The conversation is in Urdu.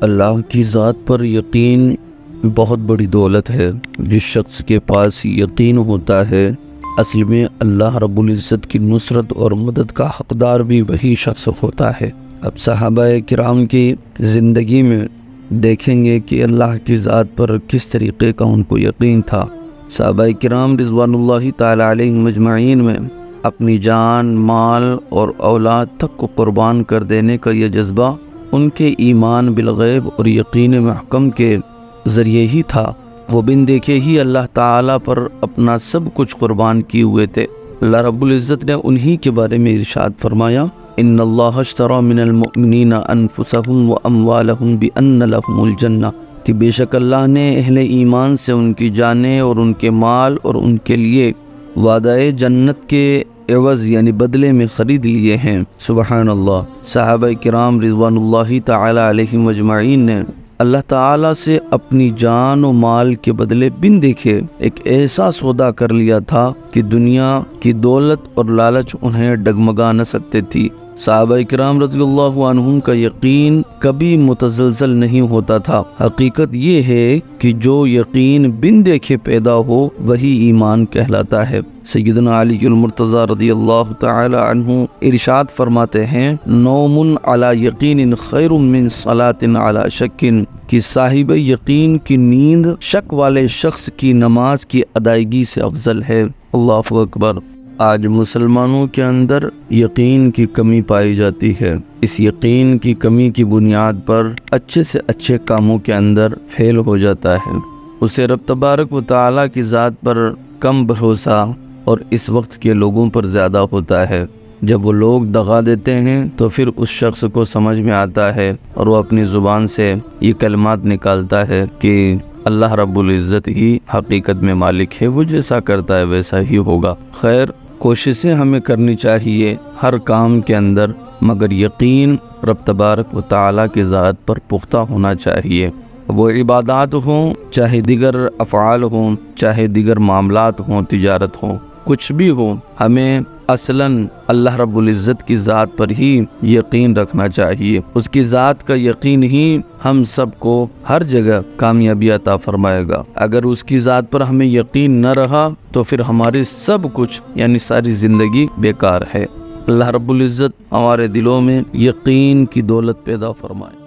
اللہ کی ذات پر یقین بہت بڑی دولت ہے۔ جس شخص کے پاس یقین ہوتا ہے اصل میں اللہ رب العزت کی نصرت اور مدد کا حقدار بھی وہی شخص ہوتا ہے۔ اب صحابہ کرام کی زندگی میں دیکھیں گے کہ اللہ کی ذات پر کس طریقے کا ان کو یقین تھا۔ صحابہ کرام رضوان اللہ تعالی علیہم مجمعین میں اپنی جان، مال اور اولاد تک کو قربان کر دینے کا یہ جذبہ ان کے ایمان بالغیب اور یقین محکم کے ذریعے ہی تھا۔ وہ بن دیکھے ہی اللہ تعالیٰ پر اپنا سب کچھ قربان کیے ہوئے تھے۔ اللہ رب العزت نے انہی کے بارے میں ارشاد فرمایا، ان اللہ اشتری من المؤمنین انفسهم واموالهم بان لهم الجنہ، کہ بے شک اللہ نے اہل ایمان سے ان کی جانیں اور ان کے مال اور ان کے لیے وعدہ جنت کے عوض یعنی بدلے میں خرید لیے ہیں۔ سبحان اللہ۔ صحابہ کرام رضوان اللہ تعالی علیہم اجمعین نے اللہ تعالیٰ سے اپنی جان و مال کے بدلے بن دیکھے ایک ایسا سودا کر لیا تھا کہ دنیا کی دولت اور لالچ انہیں ڈگمگا نہ سکتے تھی۔ صحابہ کرام رضی اللہ عنہم کا یقین کبھی متزلزل نہیں ہوتا تھا۔ حقیقت یہ ہے کہ جو یقین بن دیکھے پیدا ہو وہی ایمان کہلاتا ہے۔ سیدنا علی المرتضی رضی اللہ تعالی عنہ ارشاد فرماتے ہیں، نوم علی یقین خیر من صلاۃ علی شک، کہ صاحب یقین کی نیند شک والے شخص کی نماز کی ادائیگی سے افضل ہے۔ اللہ اکبر۔ آج مسلمانوں کے اندر یقین کی کمی پائی جاتی ہے۔ اس یقین کی کمی کی بنیاد پر اچھے سے اچھے کاموں کے اندر فیل ہو جاتا ہے۔ اسے رب تبارک و تعالیٰ کی ذات پر کم بھروسہ اور اس وقت کے لوگوں پر زیادہ ہوتا ہے۔ جب وہ لوگ دغا دیتے ہیں تو پھر اس شخص کو سمجھ میں آتا ہے اور وہ اپنی زبان سے یہ کلمات نکالتا ہے کہ اللہ رب العزت ہی حقیقت میں مالک ہے، وہ جیسا کرتا ہے ویسا ہی ہوگا۔ خیر، کوششیں ہمیں کرنی چاہیے ہر کام کے اندر، مگر یقین رب تبارک و تعالیٰ کی ذات پر پختہ ہونا چاہیے۔ وہ عبادات ہوں، چاہے دیگر افعال ہوں، چاہے دیگر معاملات ہوں، تجارت ہوں، کچھ بھی ہو، ہمیں اصلاً اللہ رب العزت کی ذات پر ہی یقین رکھنا چاہیے۔ اس کی ذات کا یقین ہی ہم سب کو ہر جگہ کامیابی عطا فرمائے گا۔ اگر اس کی ذات پر ہمیں یقین نہ رہا تو پھر ہماری سب کچھ یعنی ساری زندگی بیکار ہے۔ اللہ رب العزت ہمارے دلوں میں یقین کی دولت پیدا فرمائے۔